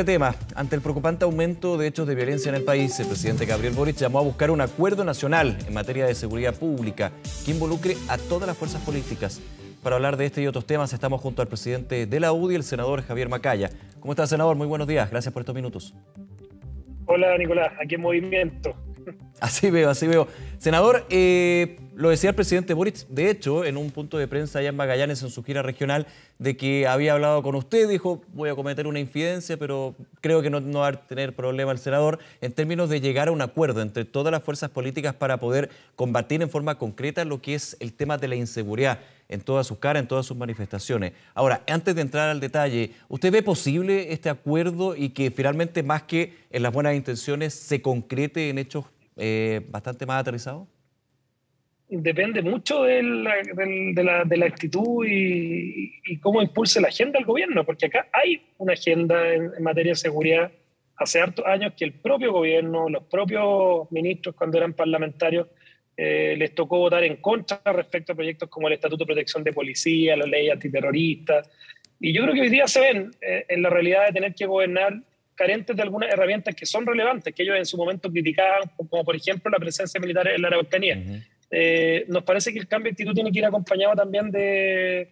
Tema. Ante el preocupante aumento de hechos de violencia en el país, el presidente Gabriel Boric llamó a buscar un acuerdo nacional en materia de seguridad pública que involucre a todas las fuerzas políticas. Para hablar de este y otros temas estamos junto al presidente de la UDI, el senador Javier Macaya. ¿Cómo está, senador? Muy buenos días. Gracias por estos minutos. Hola, Nicolás. Aquí en movimiento. Así veo, así veo. Senador, lo decía el presidente Boric, de hecho, en un punto de prensa allá en Magallanes, en su gira regional, de que había hablado con usted, dijo, voy a cometer una infidencia, pero creo que no va a tener problema el senador, en términos de llegar a un acuerdo entre todas las fuerzas políticas para poder combatir en forma concreta lo que es el tema de la inseguridad, en todas sus caras, en todas sus manifestaciones. Ahora, antes de entrar al detalle, ¿usted ve posible este acuerdo y que finalmente, más que en las buenas intenciones, se concrete en hechos bastante más aterrizados? Depende mucho de la actitud y cómo impulse la agenda del gobierno, porque acá hay una agenda en materia de seguridad hace hartos años que el propio gobierno, los propios ministros cuando eran parlamentarios, les tocó votar en contra respecto a proyectos como el Estatuto de Protección de Policía, la ley antiterrorista. Y yo creo que hoy día se ven en la realidad de tener que gobernar carentes de algunas herramientas que son relevantes, que ellos en su momento criticaban, como por ejemplo la presencia militar en la Araucanía. Nos parece que el cambio de actitud tiene que ir acompañado también de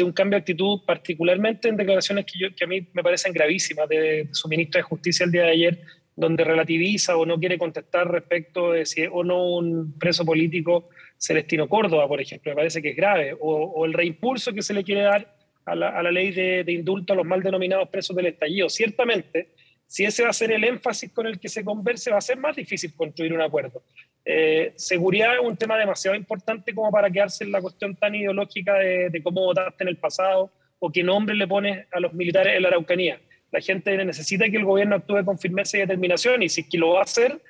un cambio de actitud, particularmente en declaraciones que a mí me parecen gravísimas de su ministro de Justicia el día de ayer, donde relativiza o no quiere contestar respecto de si es o no un preso político Celestino Córdoba, por ejemplo. Me parece que es grave. O el reimpulso que se le quiere dar a la ley de indulto a los mal denominados presos del estallido. Ciertamente, si ese va a ser el énfasis con el que se converse, va a ser más difícil construir un acuerdo. Seguridad es un tema demasiado importante como para quedarse en la cuestión tan ideológica de cómo votaste en el pasado o qué nombre le pones a los militares en la Araucanía. La gente necesita que el gobierno actúe con firmeza y determinación, y si es que lo va a hacer,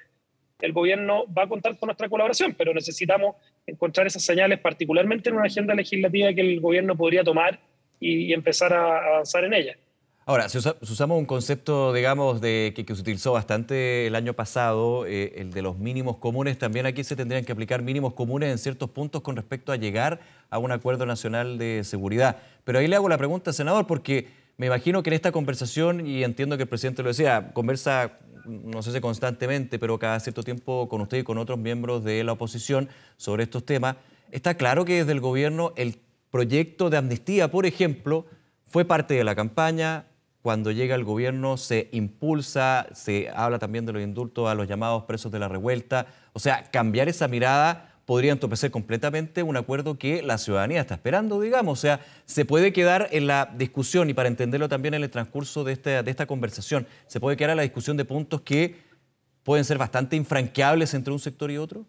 el gobierno va a contar con nuestra colaboración, pero necesitamos encontrar esas señales, particularmente en una agenda legislativa que el gobierno podría tomar y empezar a avanzar en ella. Ahora, si usamos un concepto, digamos, que se utilizó bastante el año pasado, el de los mínimos comunes, también aquí se tendrían que aplicar mínimos comunes en ciertos puntos con respecto a llegar a un acuerdo nacional de seguridad. Pero ahí le hago la pregunta, senador, porque me imagino que en esta conversación, y entiendo que el presidente lo decía, conversa, no sé si constantemente, pero cada cierto tiempo con usted y con otros miembros de la oposición sobre estos temas, está claro que desde el gobierno el proyecto de amnistía, por ejemplo, fue parte de la campaña. Cuando llega el gobierno se impulsa, se habla también de los indultos a los llamados presos de la revuelta. O sea, cambiar esa mirada podría entorpecer completamente un acuerdo que la ciudadanía está esperando, digamos. O sea, se puede quedar en la discusión, y para entenderlo también en el transcurso de esta conversación, se puede quedar en la discusión de puntos que pueden ser bastante infranqueables entre un sector y otro.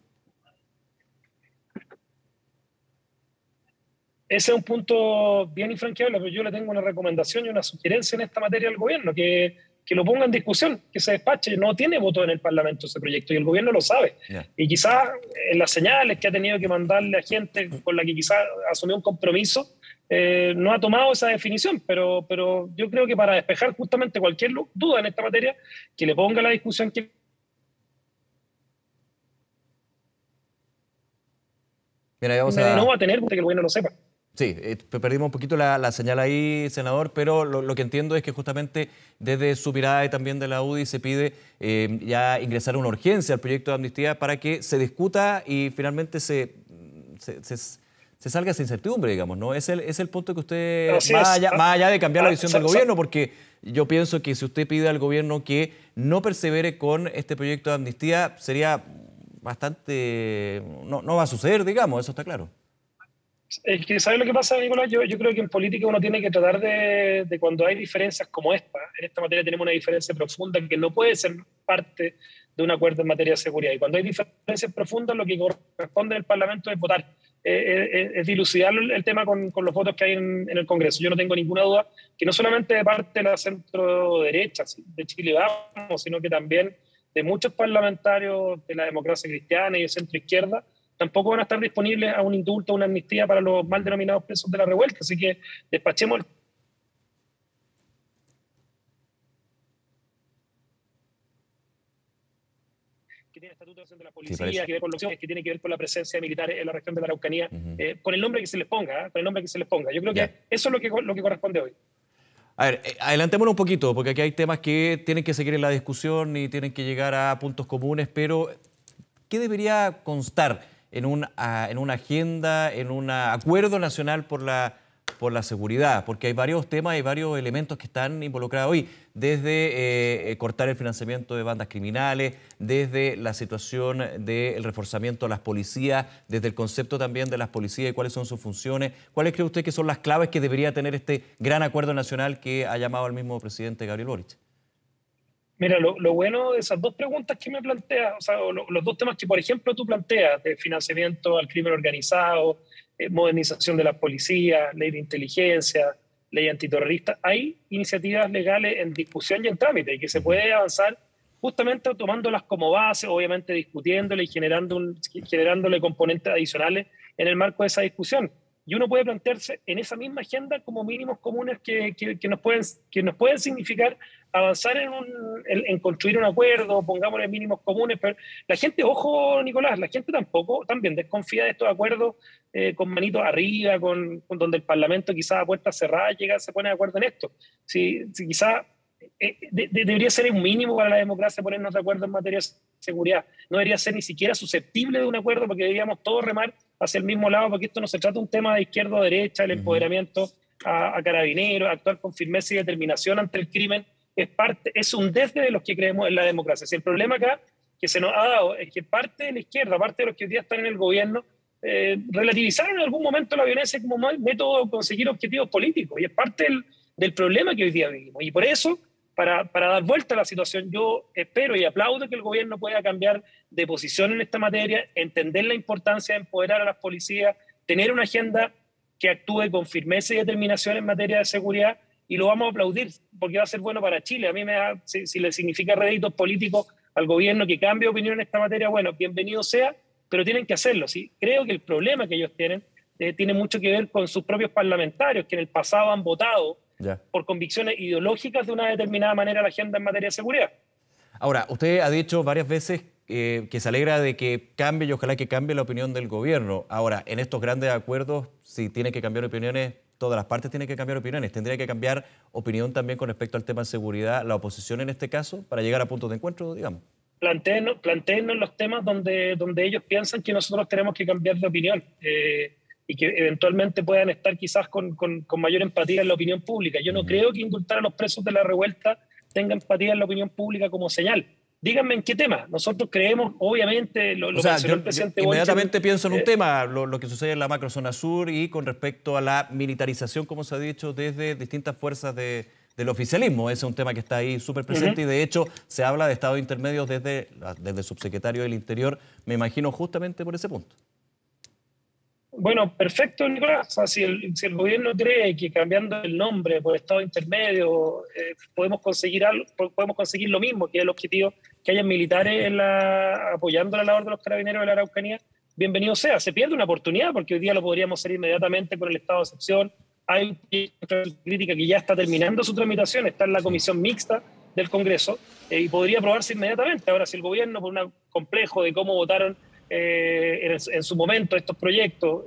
Ese es un punto bien infranqueable, pero yo le tengo una recomendación y una sugerencia en esta materia al gobierno, que lo ponga en discusión, que se despache. No tiene voto en el Parlamento ese proyecto y el gobierno lo sabe. Yeah. Y quizás en las señales que ha tenido que mandarle a gente con la que quizás asumió un compromiso, no ha tomado esa definición, pero yo creo que para despejar justamente cualquier duda en esta materia, que le ponga la discusión que Mira, no va a tener, porque el gobierno lo sepa. Sí, perdimos un poquito la señal ahí, senador, pero lo que entiendo es que justamente desde su mirada y también de la UDI se pide ya ingresar una urgencia al proyecto de amnistía para que se discuta y finalmente se salga esa incertidumbre, digamos, ¿no? Es el punto que usted, más allá de cambiar la visión del gobierno, porque yo pienso que si usted pide al gobierno que no persevere con este proyecto de amnistía, sería bastante... No va a suceder, digamos, eso está claro. Es que, ¿sabes lo que pasa, Nicolás? Yo creo que en política uno tiene que tratar de cuando hay diferencias como esta, en esta materia tenemos una diferencia profunda que no puede ser parte de un acuerdo en materia de seguridad. Y cuando hay diferencias profundas, lo que corresponde en el Parlamento es votar, es dilucidar el tema con los votos que hay en el Congreso. Yo no tengo ninguna duda que no solamente de parte de la centro-derecha de Chile Vamos, sino que también de muchos parlamentarios de la democracia cristiana y de centro-izquierda, tampoco van a estar disponibles a un indulto, a una amnistía para los mal denominados presos de la revuelta. Así que despachemos el... que tiene estatuto de la policía, que, que tiene que ver con la presencia de militares en la región de la Araucanía, con el nombre que se les ponga, con el nombre que se les ponga. Yo creo que eso es lo que corresponde hoy. A ver, adelantémonos un poquito, porque aquí hay temas que tienen que seguir en la discusión y tienen que llegar a puntos comunes, pero ¿qué debería constar en una agenda, en un acuerdo nacional por la seguridad? Porque hay varios temas y varios elementos que están involucrados hoy, desde cortar el financiamiento de bandas criminales, desde la situación del reforzamiento de las policías, desde el concepto también de las policías y cuáles son sus funciones. ¿Cuáles cree usted que son las claves que debería tener este gran acuerdo nacional que ha llamado el mismo presidente Gabriel Boric? Mira, lo bueno de esas dos preguntas que me planteas, o sea, los dos temas que, por ejemplo, tú planteas, de financiamiento al crimen organizado, modernización de las policías, ley de inteligencia, ley antiterrorista, hay iniciativas legales en discusión y en trámite y que se puede avanzar justamente tomándolas como base, obviamente discutiéndole y generándole componentes adicionales en el marco de esa discusión. Y uno puede plantearse en esa misma agenda como mínimos comunes que nos pueden significar avanzar en construir un acuerdo, pongámosle mínimos comunes, pero la gente, ojo Nicolás, la gente también desconfía de estos acuerdos con manitos arriba, con donde el Parlamento quizás a puertas cerradas se pone de acuerdo en esto. Si quizás debería ser un mínimo para la democracia ponernos de acuerdo en materia de seguridad. No debería ser ni siquiera susceptible de un acuerdo porque deberíamos todos remar hacia el mismo lado, porque esto no se trata de un tema de izquierda o derecha, el empoderamiento a carabineros, actuar con firmeza y determinación ante el crimen, es un desde de los que creemos en la democracia. Si el problema acá que se nos ha dado es que parte de la izquierda, parte de los que hoy día están en el gobierno, relativizaron en algún momento la violencia como método de conseguir objetivos políticos, y es parte del problema que hoy día vivimos. Y por eso, para dar vuelta a la situación, yo espero y aplaudo que el gobierno pueda cambiar de posición en esta materia, entender la importancia de empoderar a las policías, tener una agenda que actúe con firmeza y determinación en materia de seguridad, y lo vamos a aplaudir porque va a ser bueno para Chile. A mí si le significa réditos políticos al gobierno que cambie opinión en esta materia, bueno, bienvenido sea, pero tienen que hacerlo. ¿Sí? Creo que el problema que ellos tienen tiene mucho que ver con sus propios parlamentarios, que en el pasado han votado por convicciones ideológicas de una determinada manera la agenda en materia de seguridad. Ahora, usted ha dicho varias veces que se alegra de que cambie y ojalá que cambie la opinión del gobierno. Ahora, en estos grandes acuerdos, si tiene que cambiar opiniones, todas las partes tienen que cambiar opiniones. ¿Tendría que cambiar opinión también con respecto al tema de seguridad, la oposición en este caso, para llegar a puntos de encuentro, digamos? Plantéennos los temas donde ellos piensan que nosotros tenemos que cambiar de opinión. Y que eventualmente puedan estar quizás con mayor empatía en la opinión pública. Yo no creo que indultar a los presos de la revuelta tenga empatía en la opinión pública como señal. Díganme en qué tema. Nosotros creemos, obviamente, lo mencionó el presidente Boric. Inmediatamente pienso en un tema, lo que sucede en la macrozona sur y con respecto a la militarización, como se ha dicho, desde distintas fuerzas del oficialismo. Ese es un tema que está ahí súper presente y de hecho se habla de estados intermedios desde el subsecretario del Interior, me imagino justamente por ese punto. Bueno, perfecto, Nicolás. O sea, si el gobierno cree que cambiando el nombre por estado intermedio podemos conseguir lo mismo, que es el objetivo, que haya militares apoyando la labor de los carabineros de la Araucanía, bienvenido sea. Se pierde una oportunidad porque hoy día lo podríamos hacer inmediatamente con el estado de excepción. Hay una crítica que ya está terminando su tramitación, está en la comisión mixta del Congreso y podría aprobarse inmediatamente. Ahora, si el gobierno, por un complejo de cómo votaron en su momento estos proyectos,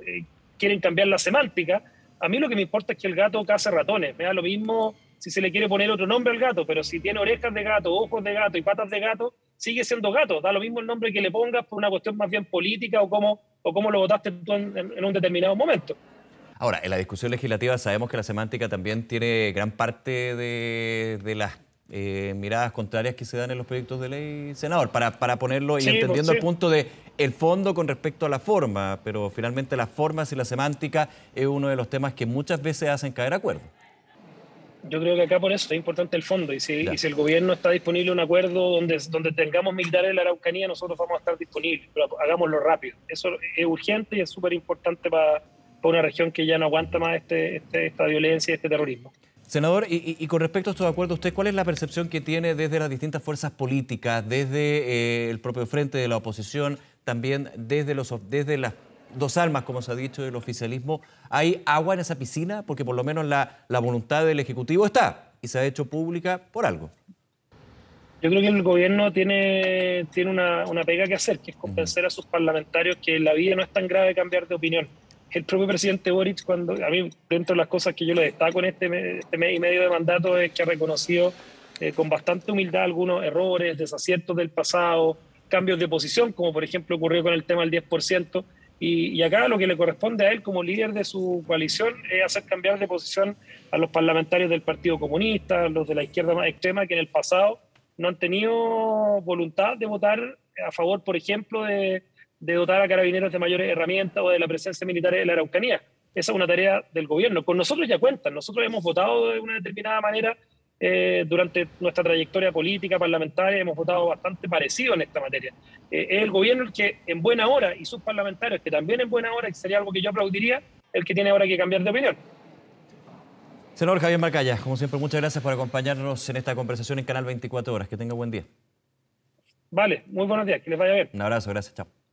quieren cambiar la semántica, a mí lo que me importa es que el gato caza ratones. Me da lo mismo si se le quiere poner otro nombre al gato, pero si tiene orejas de gato, ojos de gato y patas de gato, sigue siendo gato. Da lo mismo el nombre que le pongas por una cuestión más bien política o cómo lo votaste tú en un determinado momento. Ahora, en la discusión legislativa sabemos que la semántica también tiene gran parte de las miradas contrarias que se dan en los proyectos de ley, senador, para ponerlo y entendiendo el punto de el fondo con respecto a la forma, pero finalmente las formas y la semántica es uno de los temas que muchas veces hacen caer acuerdo. Yo creo que acá por eso es importante el fondo, y si el gobierno está disponible un acuerdo donde tengamos militares en la Araucanía, nosotros vamos a estar disponibles, pero hagámoslo rápido. Eso es urgente y es súper importante para una región que ya no aguanta más esta violencia y este terrorismo. Senador, y con respecto a estos acuerdos, ¿usted cuál es la percepción que tiene desde las distintas fuerzas políticas, desde el propio frente de la oposición, también desde las dos almas, como se ha dicho, del oficialismo? ¿Hay agua en esa piscina? Porque por lo menos la voluntad del Ejecutivo está y se ha hecho pública por algo. Yo creo que el gobierno tiene una pega que hacer, que es convencer a sus parlamentarios que la vida no es tan grave cambiar de opinión. el propio presidente Boric, cuando a mí, dentro de las cosas que yo le destaco en este mes y medio de mandato, es que ha reconocido con bastante humildad algunos errores, desaciertos del pasado, cambios de posición, como por ejemplo ocurrió con el tema del 10%, y acá lo que le corresponde a él como líder de su coalición es hacer cambiar de posición a los parlamentarios del Partido Comunista, los de la izquierda más extrema, que en el pasado no han tenido voluntad de votar a favor, por ejemplo, de dotar a carabineros de mayores herramientas o de la presencia militar en la Araucanía. Esa es una tarea del gobierno. Con nosotros ya cuentan. Nosotros hemos votado de una determinada manera durante nuestra trayectoria política, parlamentaria, hemos votado bastante parecido en esta materia. Es el gobierno el que en buena hora, y sus parlamentarios que también en buena hora, que sería algo que yo aplaudiría, el que tiene ahora que cambiar de opinión. Senador Javier Macaya, como siempre, muchas gracias por acompañarnos en esta conversación en Canal 24 Horas. Que tenga buen día. Vale, muy buenos días, que les vaya bien. Un abrazo, gracias, chao.